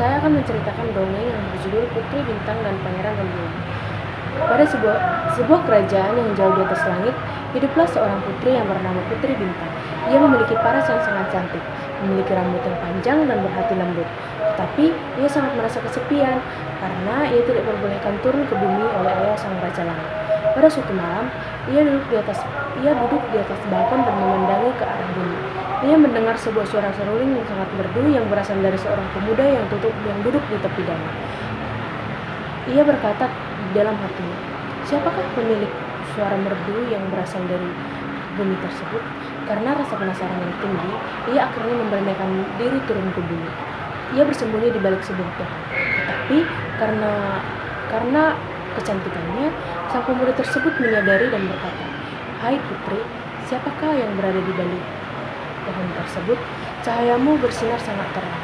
saya akan menceritakan dongeng yang berjudul Putri Bintang dan Pangeran Rembulan. Pada sebuah kerajaan yang jauh di atas langit, hiduplah seorang putri yang bernama Putri Bintang. Ia memiliki paras yang sangat cantik, memiliki rambut yang panjang dan berhati lembut. Tetapi ia sangat merasa kesepian karena ia tidak diperbolehkan turun ke bumi oleh ayah sang raja langit. Pada suatu malam, ia duduk di atas balkon dan memandangi ke arah bumi. Ia mendengar sebuah suara seruling yang sangat merdu yang berasal dari seorang pemuda yang duduk di tepi danau. Ia berkata di dalam hatinya, "Siapakah pemilik suara merdu yang berasal dari bumi tersebut?" Karena rasa penasaran yang tinggi, ia akhirnya memberanikan diri turun ke bumi. Ia bersembunyi di balik sebuah pohon. Tetapi karena kecantikannya, sang pemuda tersebut menyadari dan berkata, "Hai putri, siapakah yang berada di balik pohon tersebut? Cahayamu bersinar sangat terang."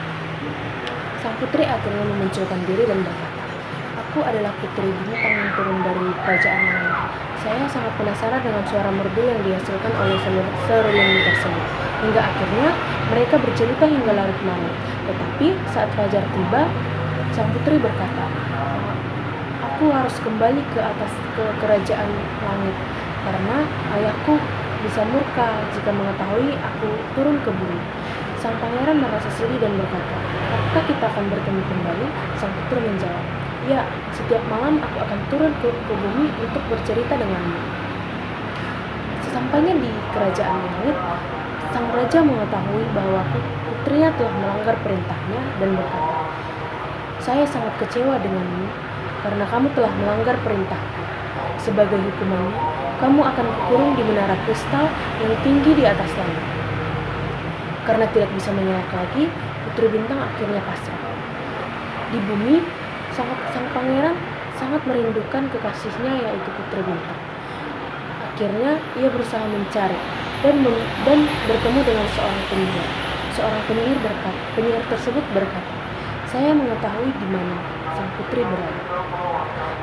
Sang putri akhirnya memunculkan diri dan berkata, "Aku adalah Putri Bintang yang turun dari kerajaan langit. Saya sangat penasaran dengan suara merdu yang dihasilkan oleh seruling tersebut." Hingga akhirnya mereka bercerita hingga larut malam. Tetapi saat fajar tiba, sang putri berkata, "Aku harus kembali ke kerajaan langit karena ayahku bisa murka jika mengetahui aku turun ke bumi." Sang pangeran merasa sedih dan berkata, "Apakah kita akan bertemu kembali?" Sang putri menjawab, "Ya, setiap malam aku akan turun ke bumi untuk bercerita denganmu." Sesampainya di kerajaan langit, sang raja mengetahui bahwa putrinya telah melanggar perintahnya dan berkata, "Saya sangat kecewa denganmu karena kamu telah melanggar perintahku. Sebagai hukumannya, kamu akan kukurung di menara kristal yang tinggi di atas langit." Karena tidak bisa mengelak lagi, Putri Bintang akhirnya pasrah. Di bumi, sang pangeran sangat merindukan kekasihnya yaitu Putri Bintang. Akhirnya ia berusaha mencari dan bertemu dengan seorang penyihir. Seorang penyihir tersebut berkata, "Saya mengetahui di mana sang putri berada."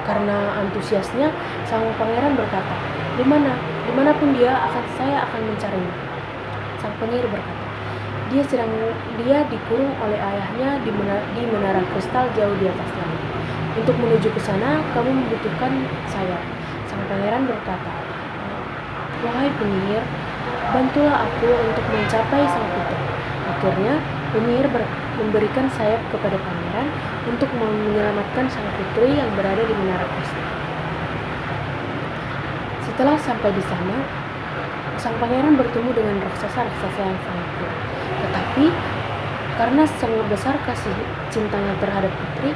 Karena antusiasnya, sang pangeran berkata, "Dimanapun saya akan mencarinya." Sang penyihir berkata, Dia dikurung oleh ayahnya di menara kristal jauh di atas langit. Untuk menuju ke sana, kamu membutuhkan sayap." Sang pangeran berkata, "Wahai penyihir, bantulah aku untuk mencapai sang putri." Akhirnya, penyihir memberikan sayap kepada pangeran untuk menyelamatkan sang putri yang berada di menara kristal. Setelah sampai di sana, sang pangeran bertemu dengan raksasa-raksasa yang sangat kuat. Tetapi karena sangat besar kasih cintanya terhadap putri,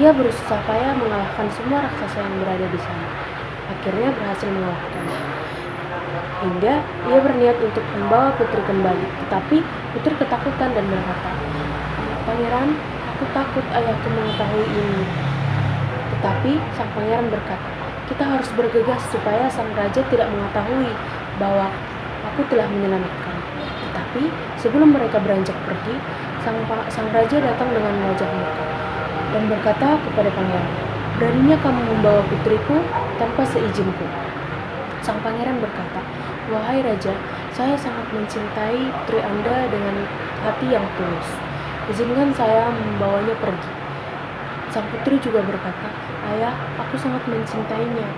ia berusaha payah mengalahkan semua raksasa yang berada di sana. Akhirnya berhasil mengalahkannya. Hingga ia berniat untuk membawa putri kembali. Tetapi putri ketakutan dan berkata, "Pangeran, aku takut ayahku mengetahui ini." Tetapi sang pangeran berkata, "Kita harus bergegas supaya sang raja tidak mengetahui bahwa aku telah menyelamatkan." Tetapi sebelum mereka beranjak pergi, sang raja datang dengan wajah murka dan berkata kepada pangeran, "Beraninya kamu membawa putriku tanpa seizinku?" Sang pangeran berkata, "Wahai raja, saya sangat mencintai putri Anda dengan hati yang tulus. Izinkan saya membawanya pergi." Sang putri juga berkata, "Ayah, aku sangat mencintainya.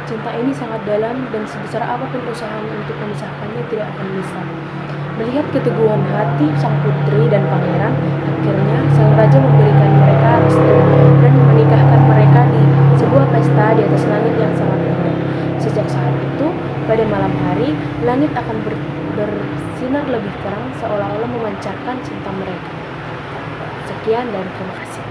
Cinta ini sangat dalam dan sebesar apapun usaha untuk memisahkannya tidak akan bisa." Melihat keteguhan hati sang putri dan pangeran, akhirnya sang raja memberikan mereka restu dan menikahkan mereka di sebuah pesta di atas langit yang sangat indah. Sejak saat itu, pada malam hari, langit akan bersinar lebih terang seolah-olah memancarkan cinta mereka. Sekian dan terima kasih.